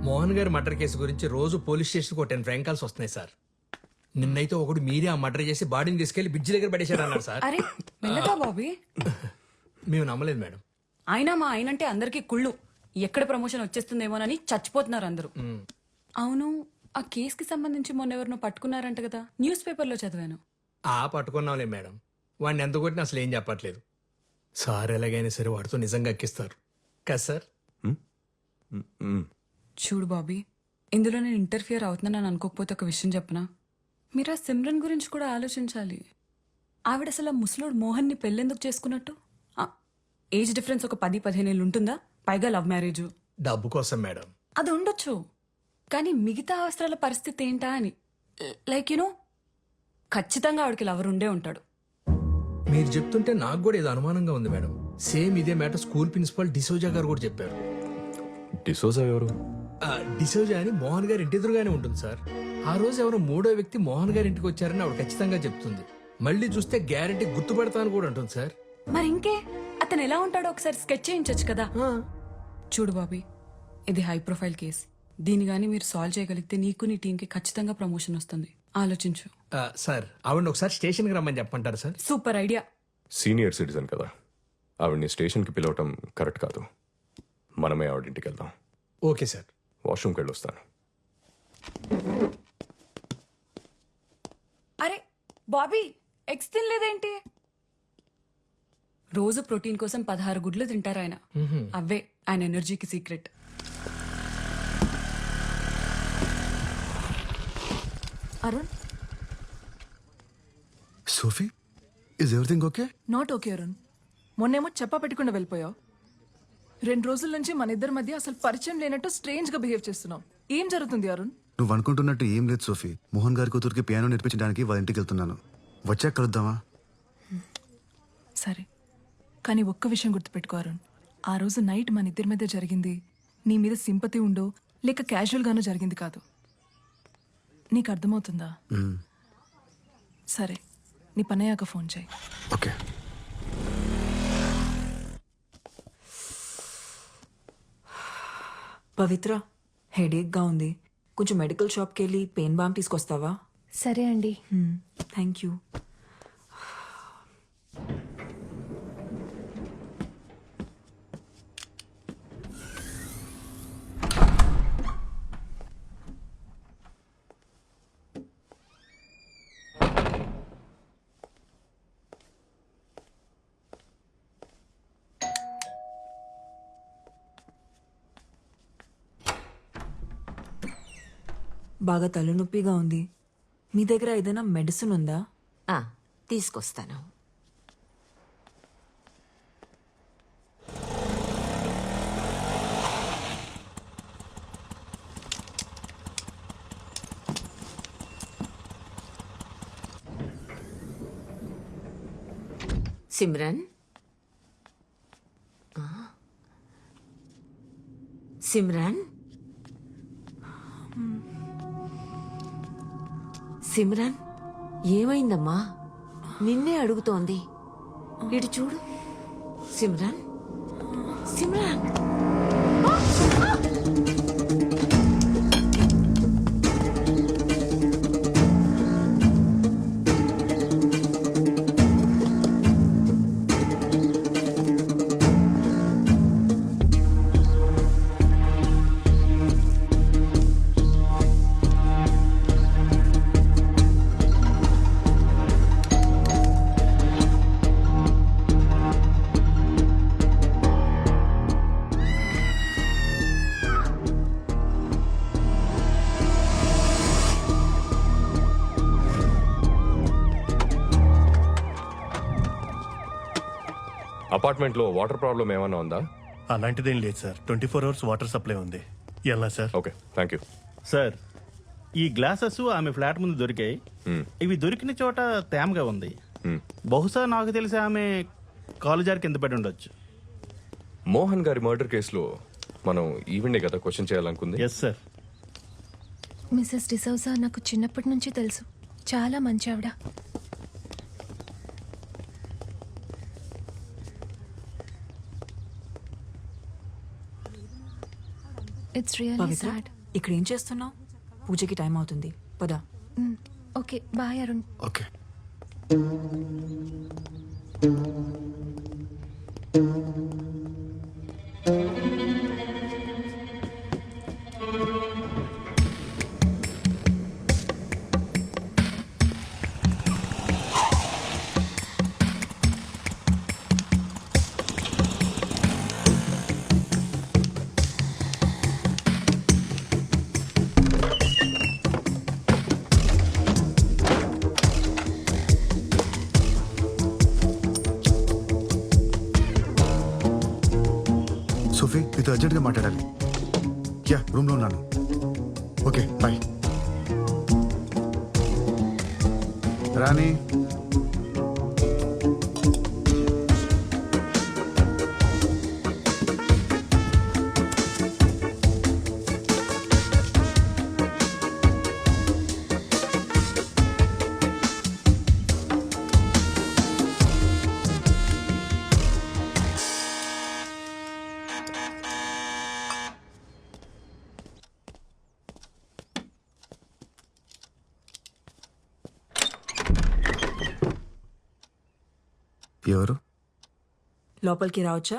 మోహన్ గారి murder case గురించి రోజు పోలీస్ స్టేషన్కి ఒక 10 ఫ్రాంక్ కాల్స్ వస్తున్నాయి సార్. నిన్నైతే ఒకడు మీరే ఆ మర్డర్ చేసి బాడీని తీసుకెళ్లి బ్రిడ్జ్ దగ్గర పడేశారు అన్నారు సార్. అరే మెల్లగా బాబీ. మేము నమ్మలేదు మేడం. అయినా మా ఆయనంటే అందరికీ కుళ్ళు. ఎక్కడ ప్రమోషన్ వచ్చేస్తుందేమోనని చచ్చిపోతున్నారు అందరూ. అవును, ఆ కేసుకి సంబంధించి మొన్న ఎవరినో పట్టుకున్నారంట కదా, న్యూస్ పేపర్లో చదివాను. పట్టుకున్నాంలే మేడం. వాడిని ఎంత కొట్టినా అసలు ఏం చెప్పట్లేదు. సార్ ఎలాగైనా సరే వాడితో నిజంగా ఎక్కిస్తారు కదా సార్. చూడు బాబీ, ఇందులో నేను ఇంటర్ఫియర్ అవుతున్నానని అనుకోకపోతే ఒక విషయం చెప్పనా? మీరు ఆ సిమ్రన్ గురించి కూడా ఆలోచించాలి. ఆవిడ అసలు ఆ ముసలోడు మోహన్ని పెళ్ళెందుకు చేసుకున్నట్టు? ఏజ్ డిఫరెన్స్ ఒక 10-15 ఏళ్ళు ఉంటుందా? పైగా లవ్ మ్యారేజ్. డబ్బు కోసం మేడం. అది ఉండొచ్చు, కానీ మిగతా అవసరాల పరిస్థితి ఏంటా అని. లైక్ యూనో, ఖచ్చితంగా ఆవిడకి లవర్ ఉండే ఉంటాడు. మీరు చెప్తుంటే నాకు కూడా ఏదో అనుమానంగా ఉంది మేడం. సేమ్ ఇదే మ్యాటర్ స్కూల్ ప్రిన్సిపల్ డిసోజా గారు కూడా చెప్పారు. డిసోజా ఎవరు? డిసోజా అని మోహన్ గారి ఇంటి ఎదురుగానే ఉంటుంది సార్. ఆ రోజు ఎవరో 3వ వ్యక్తి మోహన్ గారి ఇంటికి వచ్చారని ఆవిడ ఖచ్చితంగా చెప్తుంది. మళ్ళీ చూస్తే గ్యారెంటీ గుర్తుపడతాను కూడా అంటుంది సార్. మరి ఇంకే, అతను ఎలా ఉంటాడో ఒకసారి స్కెచ్ చేయించచ్చు కదా. చూడు బాబీ, ఇది హై ప్రొఫైల్ కేస్. దీని గానీ మీరు సాల్వ్ చేయగలిగితే నీకు నీ టీంకి ఖచ్చితంగా ప్రమోషన్ వస్తుంది. ఆలోచించు. సార్ ఆవిడ ఒకసారి స్టేషన్కి రమ్మని చెప్పంటారు sir. Super idea. Senior citizen కదా, ఆవిడ్ని స్టేషన్కి పిలవటం కరెక్ట్ కాదు. మనమే ఆవిడింటికి వెళ్దాం. Okay sir. వాష్రూమ్కి వెళ్ళొస్తాను. అరే బాబీ, ఎగ్స్ తినలేదేంటి? రోజు ప్రోటీన్ కోసం 16 గుడ్లు తింటారు ఆయన. అవే ఆయన ఎనర్జీకి secret. Arun, Sophie, is everything okay? Not okay Arun. మొన్నేమో చెప్పా పెట్టకుండా వెళ్ళిపోయావు. 2 రోజుల నుంచి మన ఇద్దరి మధ్య అసలు పరిచయం లేనట్టు స్ట్రేంజ్ గా బిహేవ్ చేస్తున్నావు. ఏం జరుగుతుంది అరుణ్? నువ్వు అనుకుంటున్నట్టు ఏం లేదు సోఫీ. మోహన్ గారి కూతురికి పియానో నేర్పించడానికి వాళ్ళ ఇంటికి వెళ్తున్నాను. వచ్చాక కలుద్దామా? సరే, కానీ ఒక్క విషయం గుర్తుపెట్టుకో అరుణ్. ఆ రోజు నైట్ మన ఇద్దరి మధ్య జరిగింది నీ మీద సింపతి ఉండో లేక క్యాజువల్ గానో జరిగింది కాదు. నీకు అర్థమవుతుందా? సరే, నీ పనయ్యాక ఫోన్ చేయి. ఓకే. పవిత్ర, హెడేక్గా ఉంది. కొంచెం మెడికల్ షాప్కి వెళ్ళి పెయిన్ బామ్ తీసుకొస్తావా? సరే అండి. Thank you. బాగా తలనొప్పిగా ఉంది. మీ దగ్గర ఏదైనా మెడిసిన్ ఉందా? తీసుకొస్తాను. సిమ్రన్, సిమ్రన్, సిమ్రన్, ఏమైందమ్మా? నిన్నే అడుగుతోంది. ఇటు చూడు. సిమ్రన్, సిమ్రన్. అపార్ట్మెంట్లో వాటర్ ప్రాబ్లం ఏమైనా ఉందా? అలాంటిదేం లేదు సార్. 24 అవర్స్ వాటర్ సప్లై ఉంది. ఎలా sir? Okay, thank you. Sir, ఈ గ్లాసెస్ ఆమె ఫ్లాట్ ముందు దొరికాయి. ఇవి దొరికిన చోట తేమగా ఉంది. బహుశా నాకు తెలిసి ఆమె కాలు జారి కింద పడి ఉండొచ్చు. మోహన్ గారి మర్డర్ కేసులో మనం ఈవెండే కదా క్వశ్చన్ చేయాలనుకుంది. Yes sir. మిసెస్ డిసౌజా నాకు చిన్నప్పటి నుంచి తెలుసు. చాలా మంచి ఆవిడ. It's really Pavitra? sad. ఇక్కడ ఏం చేస్తున్నావు? పూజకి టైం అవుతుంది, పద. Okay bye Arun. Okay. Sophie, నీతో అర్జెంట్గా మాట్లాడాలి. యా, రూమ్లో ఉన్నాను. Okay bye. రాణి, ఎవరు? లోపలికి రావచ్చా?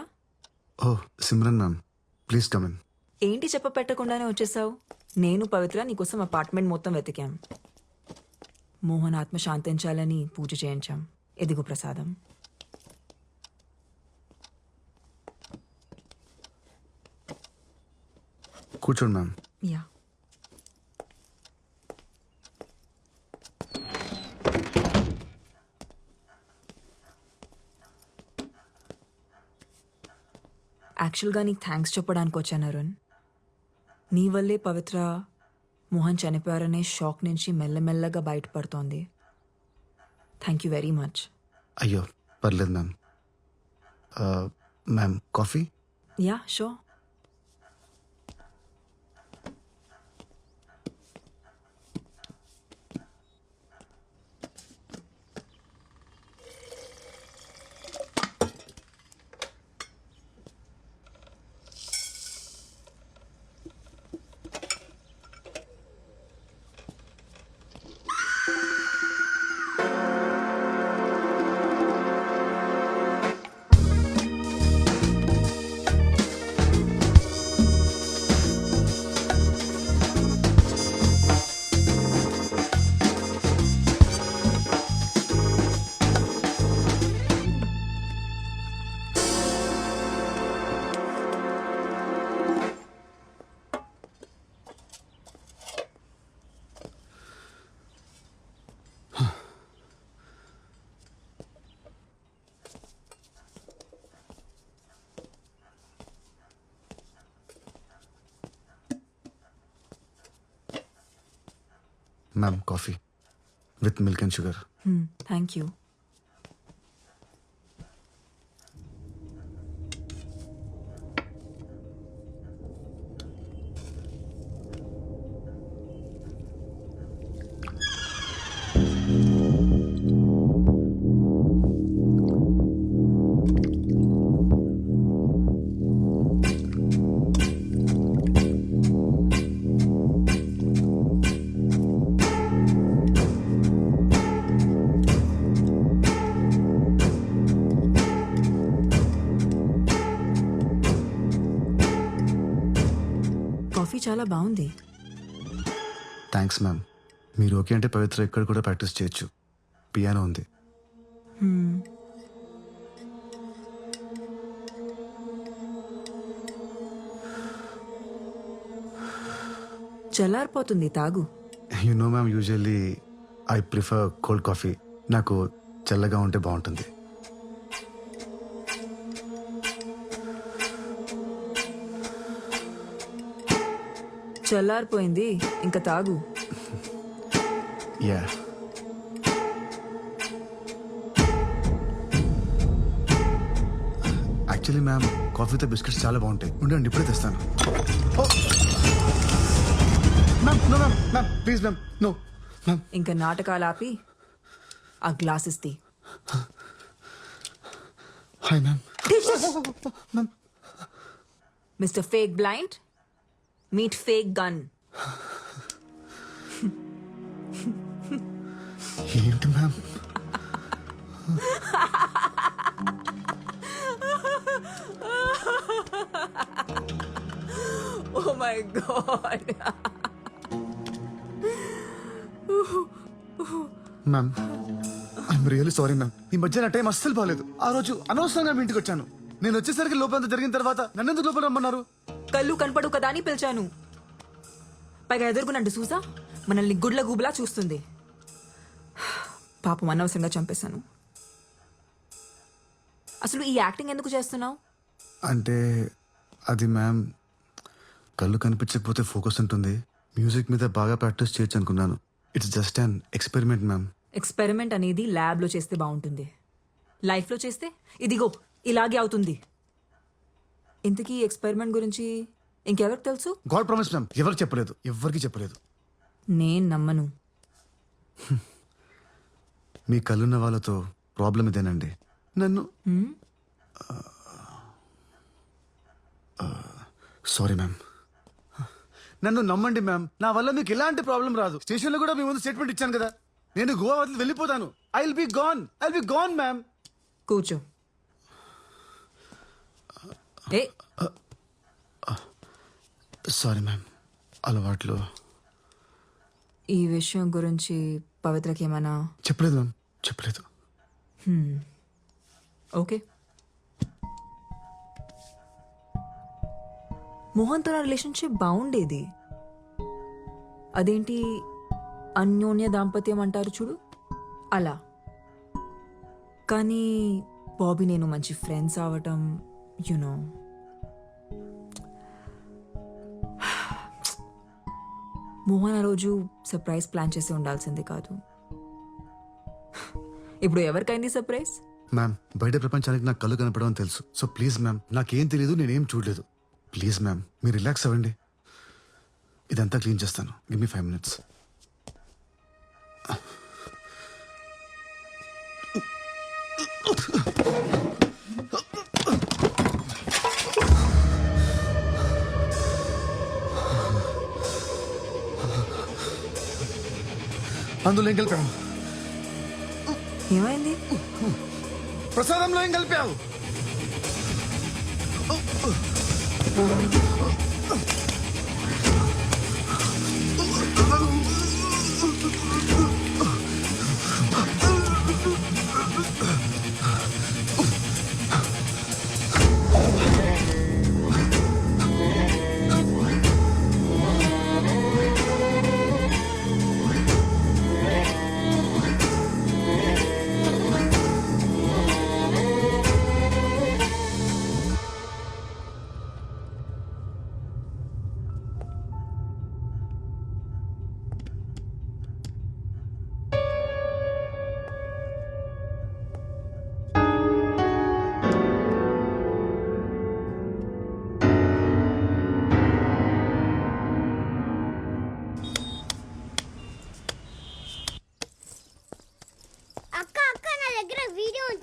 ఓ Simran ma'am, please come in. ఏంటి చెప్ప పెట్టకుండానే వచ్చేసావు? నేను పవిత్ర నీకోసం అపార్ట్మెంట్ మొత్తం వెతికాం. మోహన్ ఆత్మ శాంతించాలని పూజ చేయించాం. ఎదిగు ప్రసాదం. కూర్చోండి మ్యామ్. యా. యాక్చువల్గా నీకు థ్యాంక్స్ చెప్పడానికి వచ్చాను అరుణ్. నీ వల్లే పవిత్ర మోహన్ చనిపోయారనే షాక్ నుంచి మెల్లమెల్లగా బయటపడుతోంది. Thank you very much. అయ్యో పర్లేదు ma'am. Ma'am coffee? Yeah sure. Ma'am coffee with milk and sugar. Thank you. Coffee చాలా బాగుంది. Thanks ma'am. మీరు ఓకే అంటే పవిత్ర ఇక్కడ కూడా ప్రాక్టీస్ చేయొచ్చు. పియానో ఉంది. చల్లారిపోతుంది, తాగు. You know ma'am, usually I prefer cold coffee. నాకు చల్లగా ఉంటే బాగుంటుంది. చల్లారిపోయింది, ఇంకా తాగు. యా. యాక్చువల్లీ మ్యామ్, కాఫీతో బిస్కెట్స్ చాలా బాగుంటాయి. ఉండండి, ఇప్పుడే తెస్తాను. Ma'am no ma'am, ma'am please ma'am, no ma'am. ఇంకా నాటకాలు ఆపి ఆ గ్లాస్ ఇస్తే. Hi ma'am. Mister fake blind, meet fake gun. ఏంటి ma'am? Oh my God. Ma'am I'm really sorry ma'am. ఈ మధ్య నా టైం అస్సలు బాగాలేదు. ఆ రోజు అనవసరంగా మీ ఇంటికి వచ్చాను. నేను వచ్చేసరికి లోపలంతా జరిగిన తర్వాత నన్ను ఎందుకు లోపల రమ్మన్నారు? కళ్ళు కనపడు కదా అని పిలిచాను. పైగా ఎదుర్కొనండి చూసా మనల్ని గుడ్ల గూబులా చూస్తుంది. పాపం అనవసరంగా చంపేశాను. అసలు ఈ యాక్టింగ్ ఎందుకు చేస్తున్నావు? అంటే అది మ్యామ్, కళ్ళు కనిపించకపోతే ఫోకస్ ఉంటుంది. మ్యూజిక్ మీద బాగా ప్రాక్టీస్ చేయొచ్చు అనుకున్నాను. It's just an experiment ma'am. Experiment అనేది ల్యాబ్లో చేస్తే బాగుంటుంది. లైఫ్లో చేస్తే ఇదిగో ఇలాగే అవుతుంది. ఇంతకీ ఎక్స్పెరిమెంట్ గురించి ఇంకెవరికి తెలుసు? గాడ్ ప్రామిస్ మ్యామ్, ఎవరికి చెప్పలేదు, ఎవరికి చెప్పలేదు. నేను నమ్మను. మీ కళ్ళున్న వాళ్ళతో ప్రాబ్లం ఇదేనండి. నన్ను సారీ మ్యామ్, నన్ను నమ్మండి మ్యామ్. నా వల్ల మీకు ఎలాంటి ప్రాబ్లం రాదు. స్టేషన్లో కూడా మీ ముందు స్టేట్మెంట్ ఇచ్చాను కదా. నేను గోవా వదిలి వెళ్ళిపోతాను. I will be gone ma'am. కూర్చో. ఏ సారీ మ్యామ్, అలవాట్లు. ఈ విషయం గురించి పవిత్రకి ఏమైనా? చెప్పలేదు మ్యామ్, చెప్పలేదు. ఓకే. మోహన్తో నా రిలేషన్షిప్ బాగుండేది. అదేంటి అన్యోన్య దాంపత్యం అంటారు చూడు, అలా. కానీ బాబీ నేను మంచి ఫ్రెండ్స్ అవటం, యునో. మోహన్ ఆ రోజు సర్ప్రైజ్ ప్లాన్ చేసి ఉండాల్సింది కాదు. ఇప్పుడు ఎవరికైంది సర్ప్రైజ్? మ్యామ్, బయట ప్రపంచానికి నాకు కళ్ళు కనపడడం తెలుసు. సో ప్లీజ్ మ్యామ్, నాకేం తెలియదు, నేనేం చూడలేదు. ప్లీజ్ మ్యామ్, మీరు రిలాక్స్ అవ్వండి. ఇదంతా క్లీన్ చేస్తాను. Give me 5 minutes. అందులో ఏం కలిపావు? ఏమైంది? ప్రసాదంలో ఏం కలిపావు?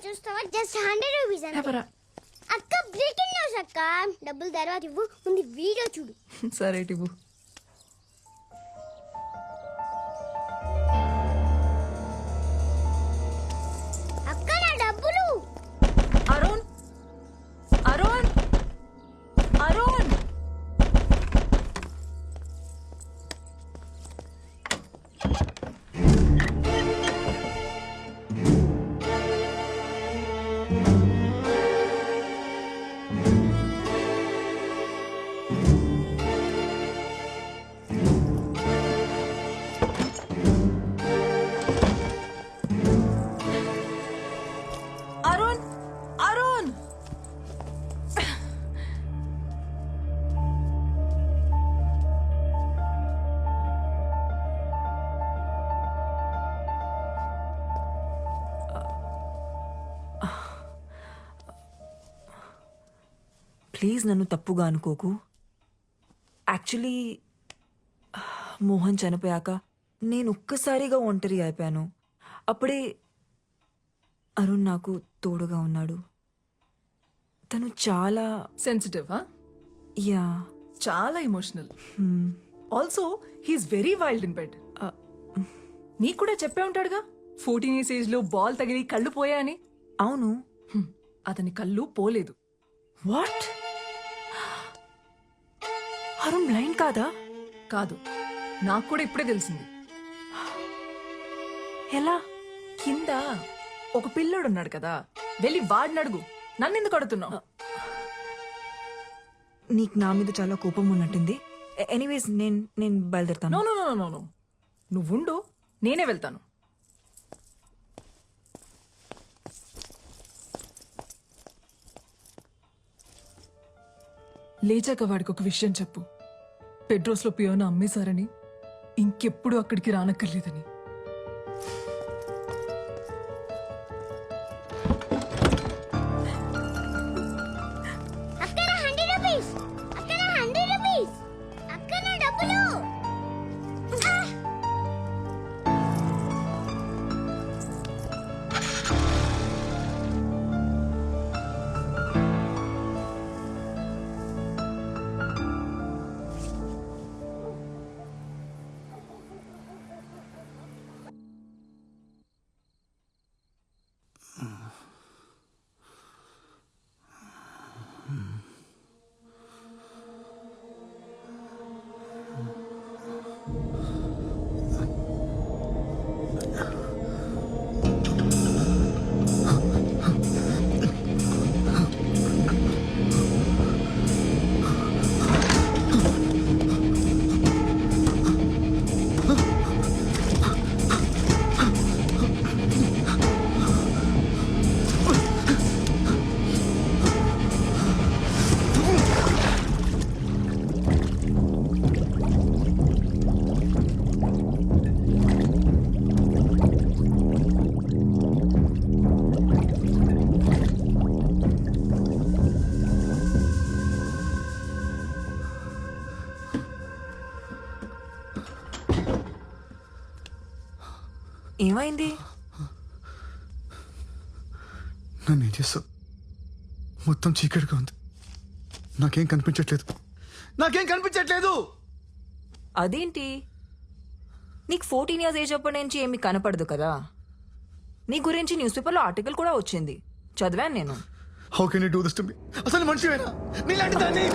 చూస్తావా? జస్ట్ 100 రూపీస్ అంతే. అక్క బ్రేకింగ్ న్యూస్ అక్క. డబ్బులు తర్వాత ఇవ్వు, ముందు వీడియో చూడు. సరే ఇవ్వు. అక్క నా డబ్బులు. అరుణ్, అరుణ్, అరుణ్. అరుణ్, అరుణ్. ప్లీజ్ నన్ను తప్పుగా అనుకోకు. యాక్చువల్లీ మోహన్ చనిపోయాక నేను ఒక్కసారిగా ఒంటరి అయిపోయాను. అప్పుడే అరుణ్ నాకు తోడుగా ఉన్నాడు. తను చాలా సెన్సిటివ్. యా, చాలా emotional. Also he's very wild in bed. నీకు కూడా చెప్పే ఉంటాడుగా. 14 years ఏజ్ లో బాల్ తగిలి కళ్ళు పోయాయని. అవును. అతని కళ్ళు పోలేదు. వాట్? అరుణ్ బ్లైండ్ కాదా? కాదు, నాకు కూడా ఇప్పుడే తెలిసింది. ఎలా? కింద ఒక పిల్లోడు ఉన్నాడు కదా, వెళ్ళి వాడిని అడుగు. నన్నెందుకు అడుగుతున్నావు? నీకు నా మీద చాలా కోపం ఉన్నట్టుంది. ఎనీవేస్ నేను బయలుదేరుతాను. No no no no no, నువ్వుండు, నేనే వెళ్తాను. లేచాక వాడికి ఒక విషయం చెప్పు. పెడ్రోస్లో పియోనా అమ్మేశారని, ఇంకెప్పుడు అక్కడికి రానక్కర్లేదని. అక్కడ 100 రూపీస్, అక్కడ 100 రూపీస్, అక్కడ డబ్బులు. ఏమైంది? నన్ను ఏం చేస్తావు? మొత్తం చీకటిగా ఉంది, నాకేం కనిపించట్లేదు, నాకేం కనిపించట్లేదు. అదేంటి, నీకు 14 years ఏజ్ అప్పటి నుంచి ఏమి కనపడదు కదా. నీ గురించి న్యూస్ పేపర్లో ఆర్టికల్ కూడా వచ్చింది, చదివాను నేను. How can you do this to me? అసలు మనిషివేనా నీలాంటి దాన్ని?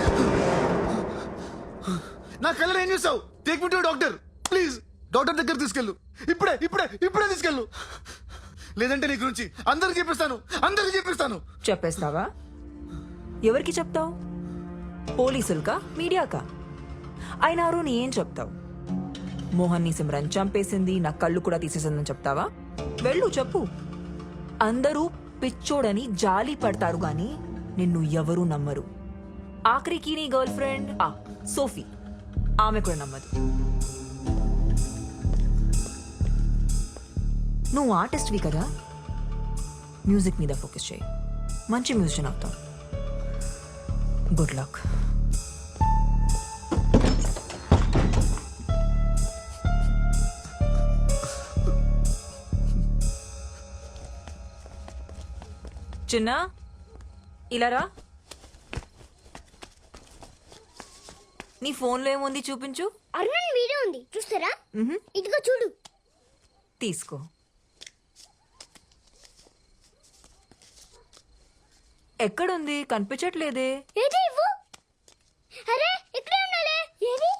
నా కళ్ళలో ఏం చూసావు? Take me to doctor please. Doctor దగ్గర తీసుకెళ్ళు, ఇప్పుడే ఇప్పుడే ఇప్పుడే తీసుకెళ్ళు. లేదంటే నీ గురించి అందరికి చెప్పిస్తాను. చెప్పేస్తావా? ఎవరికి చెప్తావు? పోలీసులకా, మీడియాకా? అయినా అరుణ్ ఏం చెప్తావు? మోహన్ ని సిమ్రన్ చంపేసింది, నా కళ్ళు కూడా తీసేసిందని చెప్తావా? వెళ్ళు చెప్పు. అందరూ పిచ్చోడని జాలి పడతారు గాని నిన్ను ఎవరూ నమ్మరు. ఆఖరికి నీ గర్ల్ ఫ్రెండ్ సోఫీ, ఆమె కూడా నమ్మదు. నువ్వు ఆర్టిస్ట్వి కదా, మ్యూజిక్ మీద ఫోకస్ చేయి, మంచి మ్యూజిషియన్ అవుతావు. Good luck. చిన్న, ఇలా రా. నీ ఫోన్లో ఏముంది చూపించు. అరుణ్ వీడియో ఉంది, చూస్తారా? ఇదిగో చూడు. తీసుకో. ఎక్కడుంది? కనిపించట్లేదే. ఏది ఇవ్వు. అరే ఇక్కడే ఉండాలి. ఏది?